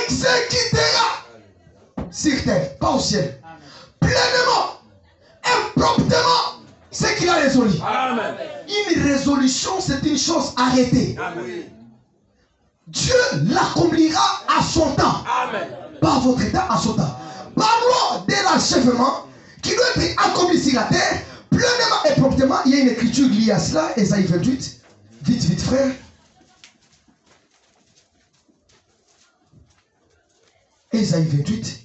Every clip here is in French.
exécutera sur terre, pas au ciel, pleinement et promptement ce qu'il a résolu. Amen. Une résolution, c'est une chose arrêtée. Amen. Dieu l'accomplira à son temps. Amen. Pas à votre temps, à son temps. Parlons de l'achèvement qui doit être accompli sur la terre, pleinement et promptement. Il y a une écriture liée à cela, Ésaïe 28. Vite, vite, frère. Ésaïe 28.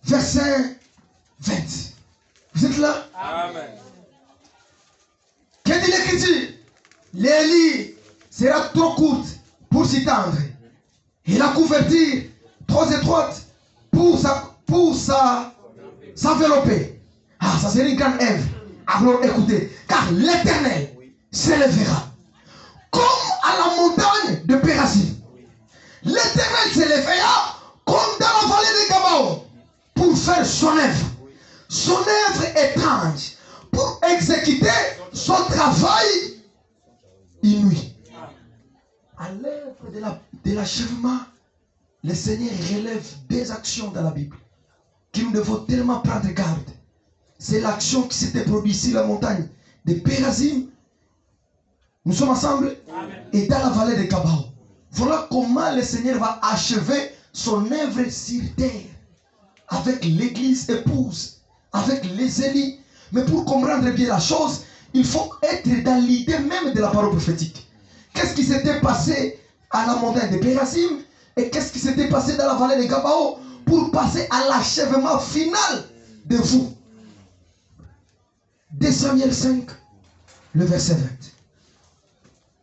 Verset 20. Vous êtes là? Amen. Que dit l'écriture? Les lits sera trop courte pour s'y tendre, et la couverture trop étroite pour s'envelopper. Ah, ça serait une grande œuvre. Alors écoutez, car l'Éternel s'élèvera comme à la montagne de Pérasim. L'Éternel s'élèvera comme dans la vallée de Gabaon pour faire son œuvre étrange, pour exécuter son travail inouï. À l'œuvre de l'achèvement, le Seigneur relève des actions dans la Bible que nous devons tellement prendre garde. C'est l'action qui s'était produite sur la montagne de Pérazim. Nous sommes ensemble. Amen. Et dans la vallée de Gabaon. Voilà comment le Seigneur va achever son œuvre sur terre. Avec l'église épouse, avec les élus. Mais pour comprendre bien la chose, il faut être dans l'idée même de la parole prophétique. Qu'est-ce qui s'était passé à la montagne de Pérazim et qu'est-ce qui s'était passé dans la vallée de Gabaon pour passer à l'achèvement final de vous. 2 Samuel 5, le verset 20.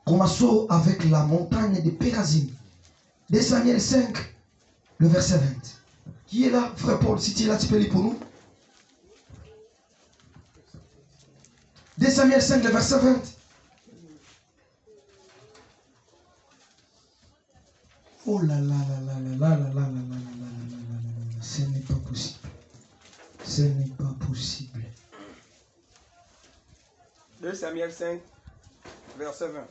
Commençons avec la montagne de Pérazim. 2 Samuel 5, le verset 20. Qui est là, frère Paul? Si tu es là, tu peux lire pour nous. 2 Samuel 5, le verset 20. Oh là là là là là là là là là là là là. Ce n'est pas possible. Ce n'est pas possible. 2 Samuel 5, verset 20.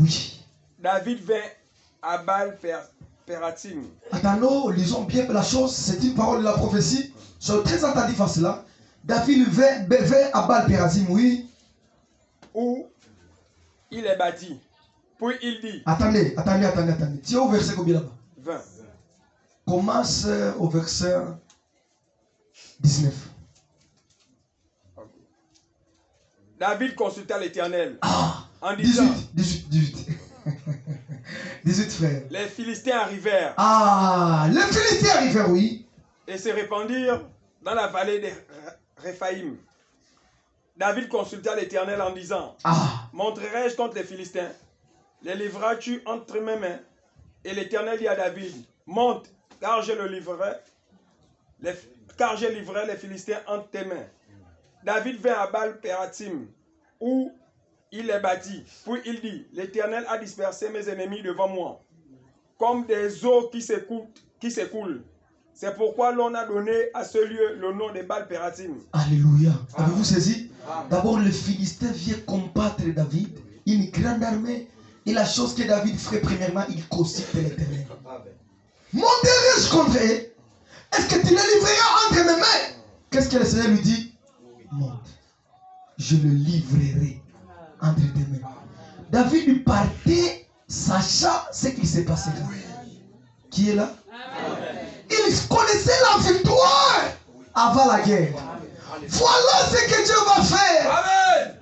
Oui. David vint à Baal-Pératim. Attendons, lisons bien la chose. C'est une parole de la prophétie. Soyez très attentifs à cela. David vint à Baal-Pératim, oui. Où il est bâti. Puis il dit. Attendez. Tu es au verset combien là-bas? 20. Commence au verset 19. David consulta l'Éternel. En 18, disant. 18 frères. Les Philistins arrivèrent. Les Philistins arrivèrent, oui. Et se répandirent dans la vallée de Réphaïm. David consulta l'Éternel en disant. Montrerai-je contre les Philistins? Les livreras-tu entre mes mains? Et l'Éternel dit à David, monte, car je livrerai les Philistins entre tes mains. David vint à Baal-Pératim, où il est bâti. Puis il dit, l'Éternel a dispersé mes ennemis devant moi, comme des eaux qui s'écoulent. C'est pourquoi l'on a donné à ce lieu le nom de Baal-Pératim. Alléluia. Avez-vous saisi? D'abord, les Philistins viennent combattre David, une grande armée. Et la chose que David ferait premièrement, il consulte l'Éternel. Monterai-je contre eux? Est-ce que tu le livreras entre mes mains? Qu'est-ce que le Seigneur lui dit? Monte. Je le livrerai entre tes mains. David partait sachant ce qui s'est passé là. Qui est là? Il connaissait la victoire avant la guerre. Voilà ce que Dieu va faire. Amen.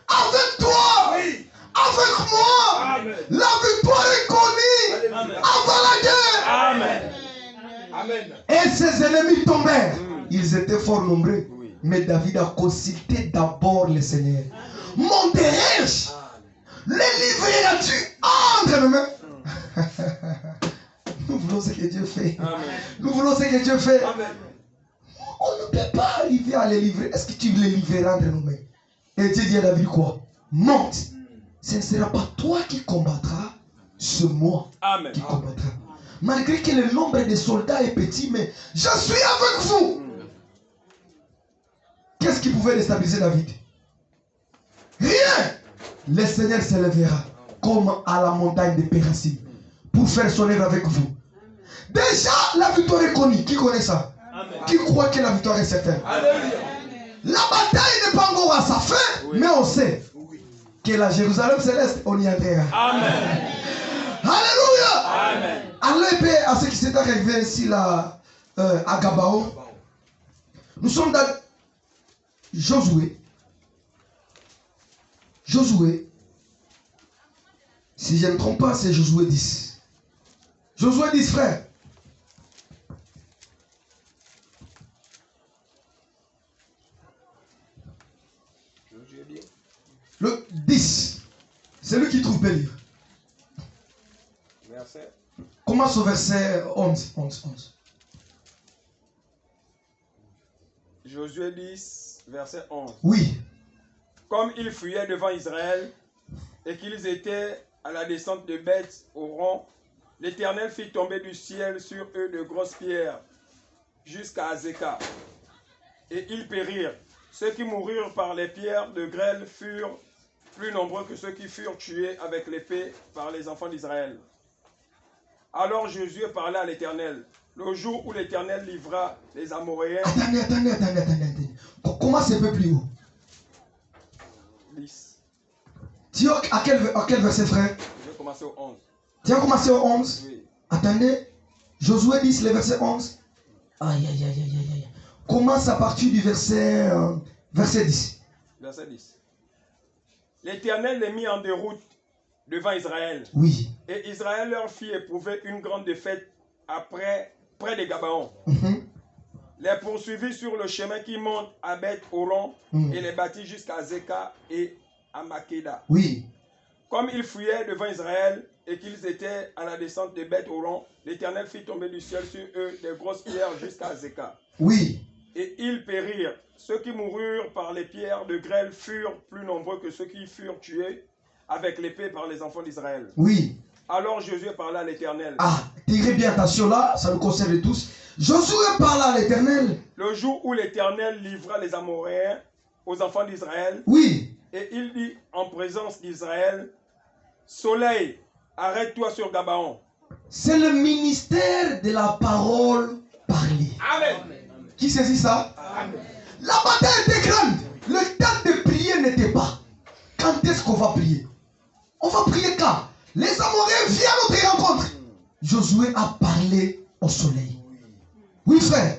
Avec toi. Oui. Avec moi. Amen. La victoire est connue. Amen. Avant la guerre. Amen. Amen. Et ses ennemis tombèrent. Ils étaient fort nombreux. Oui. Mais David a consulté d'abord le Seigneur. Monterai-je? Les livreras-tu entre mes mains? Nous voulons ce que Dieu fait. Amen. Nous voulons ce que Dieu fait. Amen. On ne peut pas arriver à les livrer. Est-ce que tu les livreras entre nos mains? Et Dieu dit à David quoi? Monte. Ce ne sera pas toi qui combattras, c'est moi Amen. qui combattrai. Malgré que le nombre de soldats est petit, mais je suis avec vous. qu'est-ce qui pouvait déstabiliser David? Rien. Le Seigneur s'élèvera comme à la montagne de Pérasim pour faire son œuvre avec vous. Déjà, la victoire est connue. Qui connaît ça? Amen. Qui croit que la victoire est certaine? Amen. La bataille n'est pas encore à sa fin, oui. Mais on sait que la Jérusalem céleste, on y entrera. Amen. Alléluia. Amen. Allez, à ce qui s'est arrivé ici là, à Gabaon. Nous sommes dans Josué. Josué. Si je ne me trompe pas, c'est Josué 10. Josué 10, frère. Le 10. C'est lui qui trouve le livre. Verset. Commence au verset 11. Josué 10, verset 11. Oui. Comme ils fuyaient devant Israël et qu'ils étaient à la descente de Beth-Horon, l'Éternel fit tomber du ciel sur eux de grosses pierres jusqu'à Azéka. Et ils périrent. Ceux qui moururent par les pierres de grêle furent plus nombreux que ceux qui furent tués avec l'épée par les enfants d'Israël. Alors Josué parla à l'Éternel. Le jour où l'Éternel livra les Amoréens... Attendez. Comment c'est peu plus haut? 10. Tu as à quel verset, frère? Je vais commencer au 11. Tu as commencé au 11? Oui. Attendez. Josué 10, le verset 11. Aïe. Commence à partir du verset 10. Verset 10. L'Éternel les mit en déroute devant Israël. Oui. Et Israël leur fit éprouver une grande défaite près de Gabaon. Les poursuivit sur le chemin qui monte à Beth-Horon et les battit jusqu'à Zeka et à Makeda. Oui. Comme ils fuyaient devant Israël et qu'ils étaient à la descente de Beth-Horon, l'Éternel fit tomber du ciel sur eux des grosses pierres jusqu'à Zeka. Oui. Et ils périrent. Ceux qui moururent par les pierres de grêle furent plus nombreux que ceux qui furent tués avec l'épée par les enfants d'Israël. Oui. Alors Josué parla à l'Éternel. Tirez bien attention là, ça nous concerne tous. Josué parla à l'Éternel. Le jour où l'Éternel livra les Amoréens aux enfants d'Israël. Oui. Et il dit en présence d'Israël, Soleil, arrête-toi sur Gabaon. C'est le ministère de la parole parlée. Amen. Qui saisit ça? Amen. La bataille était grande. Le temps de prier n'était pas. Quand est-ce qu'on va prier? On va prier quand? Les Amoréens viennent à notre rencontre. Josué a parlé au soleil. Oui, frère.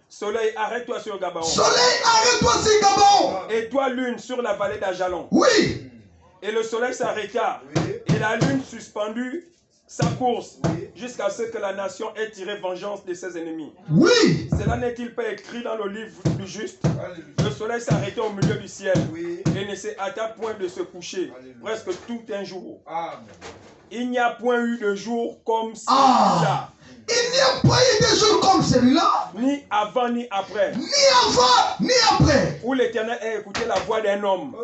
Soleil, arrête-toi sur Gabaon. Soleil, arrête-toi sur Gabaon. Et toi, lune, sur la vallée d'Ajalon. Oui. Et le soleil s'arrêta. Et la lune suspendue sa course jusqu'à ce que la nation ait tiré vengeance de ses ennemis. Oui. Cela n'est-il pas écrit dans le livre du juste? Le soleil s'arrêtait au milieu du ciel et ne se hâta point de se coucher presque tout un jour. Il n'y a point eu de jour comme celui-là. Il n'y a pas eu de jour comme celui-là. Ni avant ni après. Ni avant ni après. Où l'Éternel a écouté la voix d'un homme.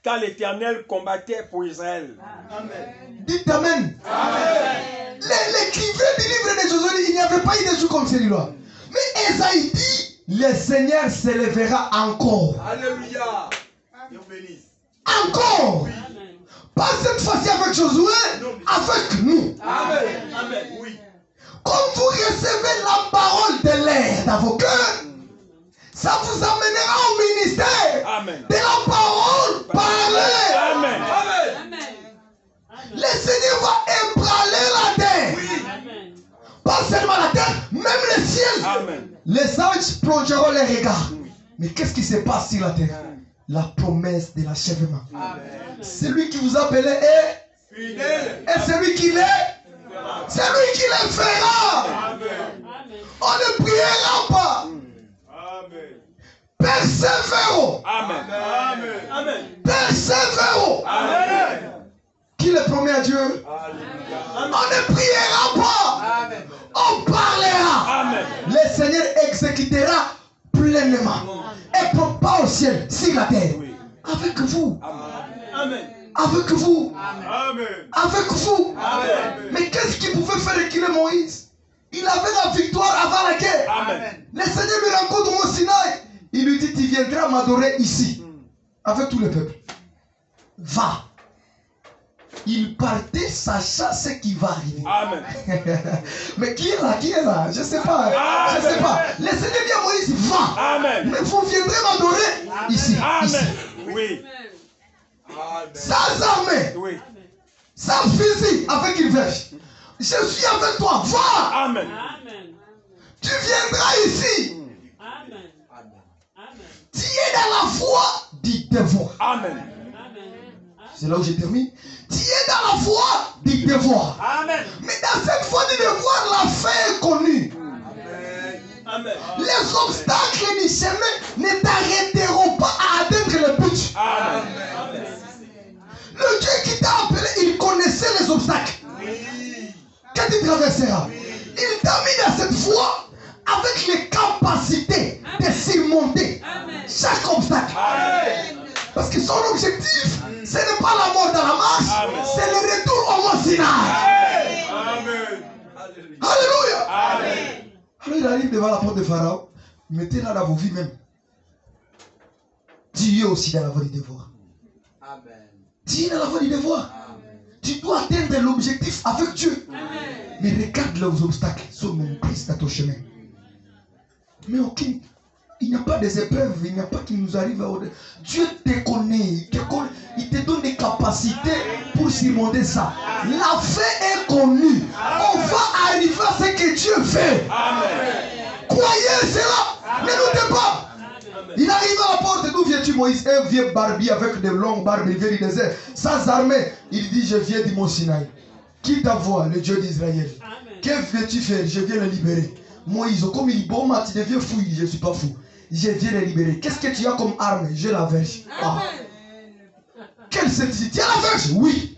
Quand l'Éternel combattait pour Israël. Amen. Dites Amen. Amen. L'écrivain du livre de Josué, il n'y avait pas eu de jour comme celui-là. Mais Esaïe dit, le Seigneur s'élèvera encore. Alléluia. Dieu bénisse. Encore. Oui. Pas cette fois-ci avec Josué, avec nous. Amen. Amen. Oui. Comme vous recevez la parole de l'air dans vos cœurs, ça vous amènera au ministère. Amen. De la parole parlée. Amen. Amen. Le Seigneur va ébranler la terre. Oui. Amen. Pas seulement la terre, même le ciel. Amen. Les anges plongeront les regards. Oui. Mais qu'est-ce qui se passe sur la terre? La promesse de l'achèvement. Celui qui vous appelait est fidèle. Et celui qui l'est, c'est lui qui le fera. Amen. On ne priera pas. Amen. Persévérons. Amen. Amen. Amen. Persévérons. Amen. Qui le promet à Dieu? Amen. On ne priera pas. Amen. On parlera. Amen. Le Seigneur exécutera pleinement. Et pas au ciel, sur la terre. Oui. Avec vous. Amen. Avec vous. Amen. Avec vous. Amen. Mais qu'est-ce qui pouvait faire reculer Moïse? Il avait la victoire avant la guerre. Amen. Le Seigneur lui rencontre au Sinaï. Il lui dit, tu viendras m'adorer ici, avec tout le peuple. Va. Il partait sachant ce qui va arriver. Amen. Mais qui est là? Qui est là? Je ne sais pas. Je ne sais pas. Le Seigneur dit à Moïse, va. Amen. Mais vous viendrez m'adorer ici. Amen. Ici. Oui. Sans armée. Oui. Sans fusil, avec une verge. Je suis avec toi. Va. Amen. Tu viendras ici. Amen. Tu es dans la foi du devoir. Amen. C'est là où je termine. Tu es dans la foi du devoir. Amen. Mais dans cette foi du devoir, la fin est connue. Amen. Les obstacles du chemin ne t'arrêteront pas à atteindre le but. Amen. Le Dieu qui t'a appelé, il connaissait les obstacles que tu traverseras. Il t'a mis dans cette foi avec les capacités de surmonter chaque obstacle. Parce que son objectif, ce n'est pas la mort dans la marche, c'est le retour au mont Sinaï. Amen. Alléluia. Amen. Alors il arrive devant la porte de Pharaon. Mettez-la dans vos vies même. Tu es aussi dans la voie du devoir. Tu es dans la voie du devoir. Tu dois atteindre l'objectif avec Dieu. Mais regarde les obstacles sont nombreux dans ton chemin. Mais ok, il n'y a pas des épreuves, il n'y a pas qui nous arrive à... Dieu te connaît, il te donne des capacités pour surmonter ça. La fin est connue. On va arriver à ce que Dieu fait. Croyez cela. Ne doutez pas. Il arrive à la porte. D'où viens-tu, Moïse? Un vieux barbier avec de longues barbes. Il vient du désert, sans armée. Il dit, je viens du mont Sinaï. Qui t'envoie? Le Dieu d'Israël. Que veux-tu faire? Je viens le libérer. Moïse, comme il dit, bon, tu deviens fou. Je ne suis pas fou. Je viens le libérer. Qu'est-ce que tu as comme arme? J'ai la verge. Ah. Quelle certitude? Tu as la verge? Oui.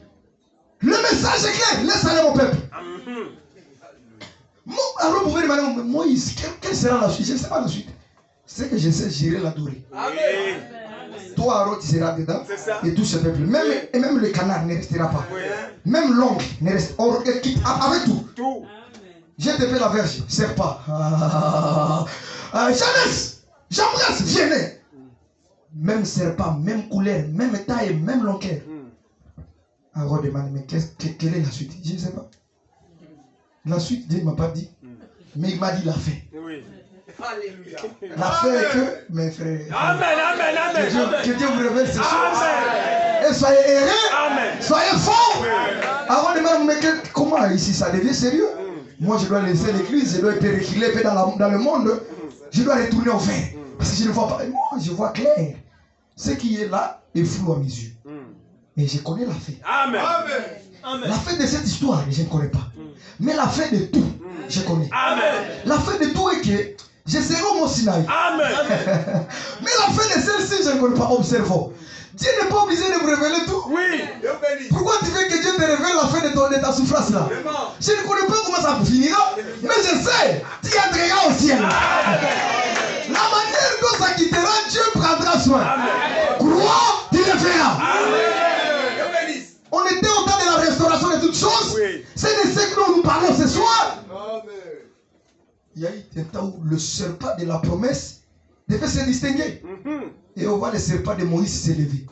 Le message est clair. Laisse aller mon peuple. Alors vous pouvez demander, Moïse, quelle sera la suite? Je ne sais pas la suite. C'est que je sais, j'irai l'adorer. Toi, Aaron, tu seras dedans. Et tout ce peuple. Et même le canard ne restera pas. Même l'ongle ne restera pas. Avec tout. Je te fais la verge. Serre pas. Jeunesse, j'embrasse, venez. Même serpent, même couleur, même taille, même longueur. Aaron demande, mais quelle est la suite? Je ne sais pas. La suite, Dieu ne m'a pas dit. Mais il m'a dit la fin. Alléluia. La fin est que, mes frères. Amen. Que Dieu vous révèle ces choses. Amen. Et soyez errés. Amen. Soyez forts. Avant de me mais comment ici ça devient sérieux? Moi je dois laisser l'église, je dois être reculé dans le monde. Je dois retourner au vert. Parce que je ne vois pas. Moi je vois clair. Ce qui est là est flou à mes yeux. Mais je connais la fin. Amen. La fin de cette histoire, je ne connais pas. Mais la fin de tout, je connais. Amen. La fin de tout est que je serai au mont Sinaï. Amen. Mais la fin de celle-ci, je ne connais pas. Observons. Dieu n'est pas obligé de vous révéler tout. Oui. Pourquoi tu veux que Dieu te révèle la fin de ta souffrance là? Je ne connais pas comment ça finira. Mais je sais, tu entreras au ciel. La manière dont ça quittera, Dieu prendra soin. Crois, tu le feras. On était au temps de la restauration de toutes choses. Oui. C'est de ce que nous parlons ce soir. Il y a eu un temps où le serpent de la promesse devait se distinguer. Et on voit le serpent de Moïse s'élever.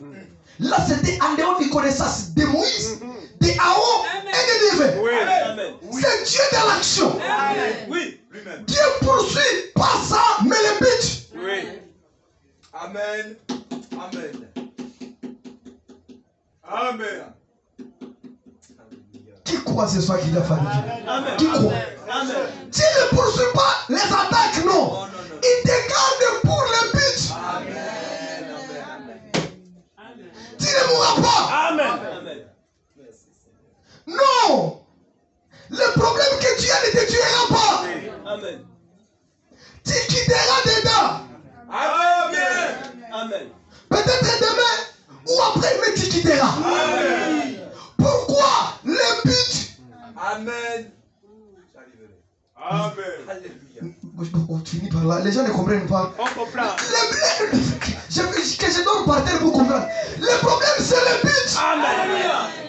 Là, c'était en dehors des connaissances de Moïse, de Aaron et de Lévi. Oui. C'est Dieu dans l'action. Oui. Dieu poursuit, pas ça, mais le but. Oui. Amen. Qui croit ce soir qu'il a fallu Dieu? Amen. Qui croit? Amen. Dieu ne poursuit pas les attaques, non. Il te garde pour le but. Tu ne mourras pas. Amen. Non. Le problème que tu as ne te tuera pas. Amen. Tu quitteras dedans. Amen. Peut-être demain ou après, mais tu quitteras. Amen. Pourquoi? Le but. Amen. On finit par là. Les gens ne comprennent pas. On comprend. Que je dois partir pour comprendre. Le problème, c'est le but.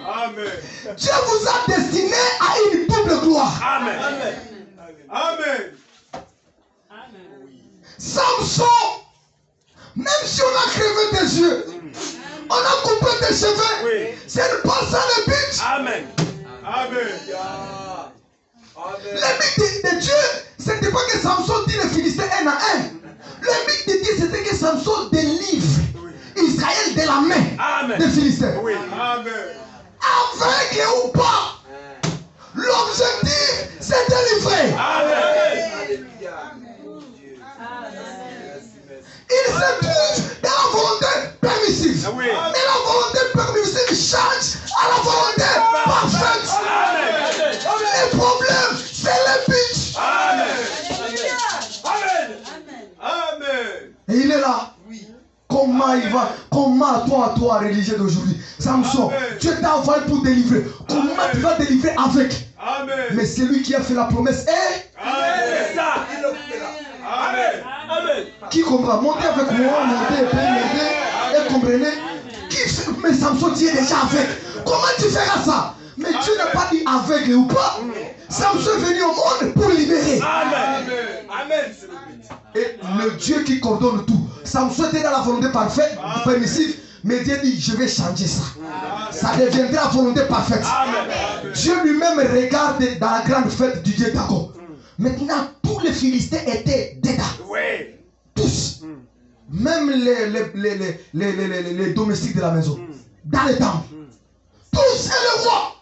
Amen. Dieu vous a destiné à une double gloire. Amen. Samson Même si on a crevé tes yeux, on a coupé tes cheveux, Oui. c'est pas ça le but. Amen. Amen. Le but de Dieu, c'était pas que Samson dit les Philistins un à un. Le but de Dieu, c'était que Samson délivre Israël de la main Amen. des Philistins. Oui. Amen. Aveugle ou pas, l'objectif, c'est délivrer. Amen. Il se trouve dans la volonté permissive. Oui. Et la volonté permissive change à la volonté parfaite. Amen. Le problème, c'est le but. Amen. Amen. Et il est là. Comment il va, comment toi, religieux d'aujourd'hui, Samson, Amen. Dieu t'a envoyé pour délivrer. Comment Amen. tu vas délivrer avec? Amen. Mais c'est lui qui a fait la promesse. C'est ça. Amen. Amen. Qui comprend? Montez avec moi, montez et comprenez. Mais Samson, tu es déjà avec. Comment tu feras ça? Mais Dieu n'a pas dit aveugle ou pas. Samson est venu au monde pour libérer. Amen. Amen. C'est le but. Et le Dieu qui coordonne tout. Samson était dans la volonté parfaite, permissive, mais Dieu dit, je vais changer ça. Ça deviendra la volonté parfaite. Amen. Dieu lui-même regarde dans la grande fête du Dieu Jacob. Maintenant, tous les Philistins étaient dedans. Oui. Tous. Même les domestiques de la maison. Dans les temples. Tous et le roi.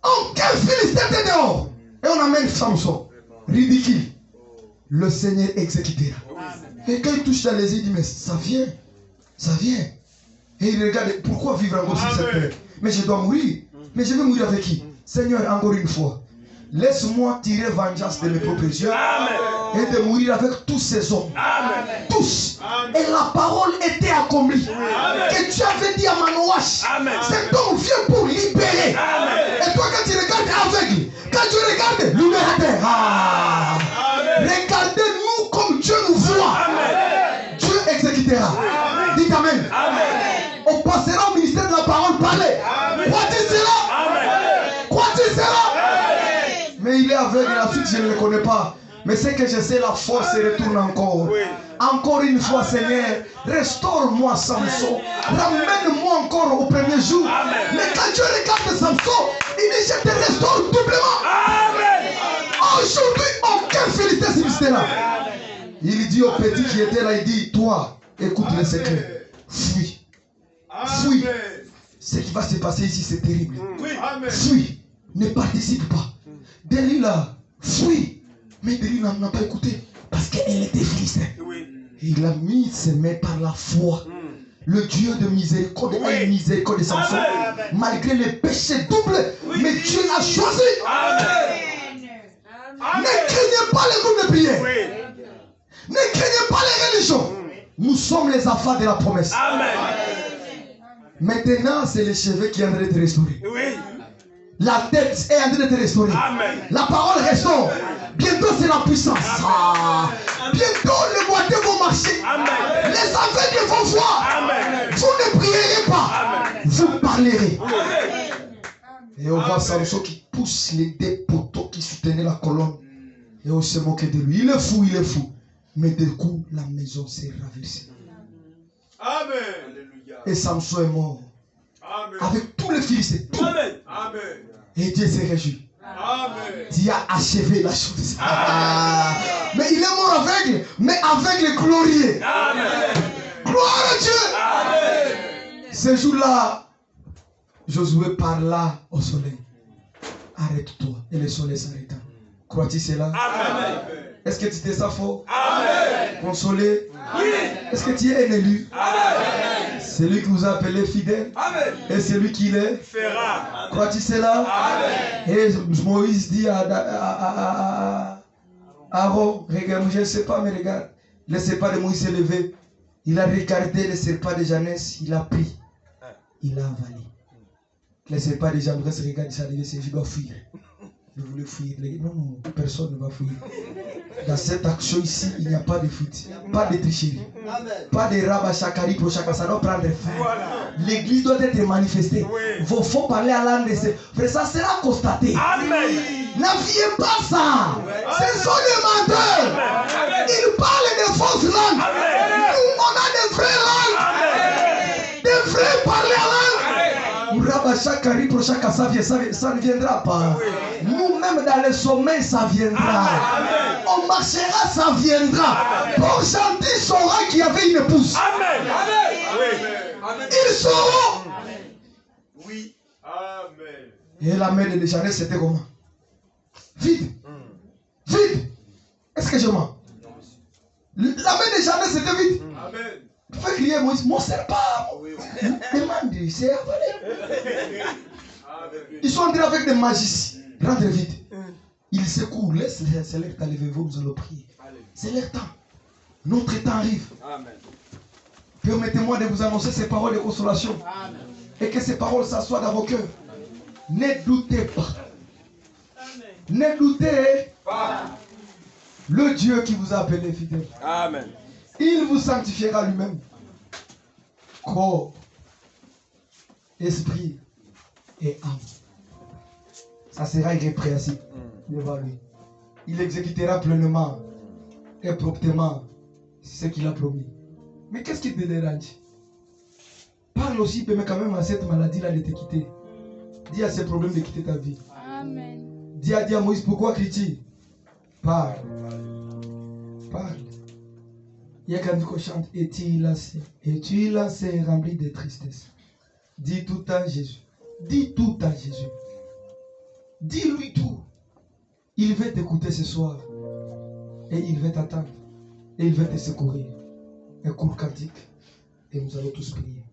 Aucun Philistin était dehors. Et on amène Samson. Ridicule. Le Seigneur exécutera. Et quand il touche dans les yeux, il dit, mais ça vient. Ça vient. Et il regarde, pourquoi vivre encore sur cette terre? Mais je dois mourir. Mais je vais mourir avec qui? Seigneur, encore une fois, laisse-moi tirer vengeance de mes propres yeux. Amen. Et de mourir avec tous ces hommes. Amen. Tous. Amen. Et la parole était accomplie. Amen. Que tu avais dit à Manoach. Amen. Cet homme vient pour libérer. Amen. Et toi, quand tu regardes aveugle, quand tu regardes libérateur, regardez-nous comme Dieu nous voit. Amen. Dieu exécutera. Dites Amen. Amen. On passera au ministère de la parole, parler. Quoi tu seras? Amen. Quoi tu seras? Mais il est aveugle, la suite je ne le connais pas. Mais c'est que je sais, la force retourne encore. Oui. Encore une fois, Seigneur, restaure-moi Samson. Ramène-moi encore au premier jour. Amen. Mais quand Dieu regarde Samson, il dit, je te restaure doublement. Amen. Aujourd'hui, aucun Philistin s'est là. Il dit au petit qui était là, il dit, toi, écoute le secret. Fuis. Fuis. Amen. Ce qui va se passer ici, c'est terrible. Oui. Amen. Fuis. Ne participe pas. Delilah, fuis. Mais Delilah n'a pas écouté. Parce qu'elle était philistin. Oui. Il a mis ses mains par la foi. Le Dieu de miséricorde et de miséricorde de Samson. Amen. Malgré les péchés doubles. Mais Dieu l'a choisi. Amen. Ne craignez pas les groupes de prière. Oui. Ne craignez pas les religions. Nous sommes les enfants de la promesse. Amen. Maintenant, c'est les cheveux qui est en train de te restaurer. Oui. La tête est en train de te restaurer. Amen. La parole restaure. Bientôt, c'est la puissance. Bientôt, les boiteux vont marcher. Amen. Les aveugles vont voir. Amen. Vous ne prierez pas. Amen. Vous parlerez. Amen. Et on voit Samson qui pousse les deux poteaux qui soutenaient la colonne. Et on se moquait de lui. Il est fou, il est fou. Mais du coup, la maison s'est raversée. Amen. Alléluia. Et Samson est mort. Amen. Avec tous les Philistins. Tout. Amen. Amen. Et Dieu s'est réjoui. Amen. Dieu a achevé la chose. Mais il est mort aveugle, mais aveugle glorieux. Amen. Gloire à Dieu. Amen. Ce jour-là, Josué parla au soleil. Arrête-toi. Et le soleil s'arrêta. Crois-tu cela? Amen. Est-ce que tu te sens fort? Amen. Consolé? Oui. Est-ce que tu es un élu? Amen. C'est lui qui nous a appelés fidèles. Amen. Et c'est lui qui l'est. Fera. Crois-tu cela? Amen. Et Moïse dit à Aaron, regarde, je ne sais pas, mais regarde. Le serpent de Moïse s'est levé. Il a regardé le serpent de Janès, il a pris. Il a avalé. Le serpent de Janès regarde, il s'est levé, je dois fuir. Je voulais fuir. Non, non, personne ne va fuir. Dans cette action ici, il n'y a pas de fuite, pas de tricherie, pas de rabat chakari pour chacun. Ça doit prendre fin. Voilà. L'église doit être manifestée. Oui. Vos faux parler à l'âme de ces frères, ça sera constaté. Amen. N'aviez pas ça. Ce sont des menteurs. Ils parlent de fausses langues. Amen. Nous, on a des vrais chaque ripo, chaque ça ne viendra pas. Nous-mêmes dans le sommeil, ça viendra. On marchera, ça viendra. Pour Gentil saura qu'il y avait une épouse. Ils sauront. Oui. Amen. Et la mère de Chanel, c'était comment? Vide. Vide. Est-ce que je mens? La main de Chanel, c'était vide. Amen. Tu fais crier Moïse, mon serpent. Demande, c'est avalé. Ils sont entrés avec des magiciens. Rentre vite. Ils secouent. Laisse, c'est leur temps. Levez-vous, nous allons prier. C'est leur temps. Notre temps arrive. Amen. Permettez-moi de vous annoncer ces paroles de consolation. Amen. Et que ces paroles s'assoient dans vos cœurs. Ne doutez pas. Ne doutez pas. Le Dieu qui vous a appelé fidèle. Amen. Il vous sanctifiera lui-même. Corps, esprit et âme. Ça sera irrépréhensible devant lui. Il exécutera pleinement et promptement ce qu'il a promis. Mais qu'est-ce qui te dérange? Parle aussi, mais quand même à cette maladie-là de te quitter. Dis à ces problèmes de quitter ta vie. Amen. Dis à Moïse, pourquoi crie-tu? Parle. Parle. Il y a quelqu'un qui chante, es-tu lassé, rempli de tristesse. Dis tout à Jésus. Dis tout à Jésus. Dis-lui tout. Il veut t'écouter ce soir. Et il veut t'attendre. Et il veut te secourir. Un court cantique. Et nous allons tous prier.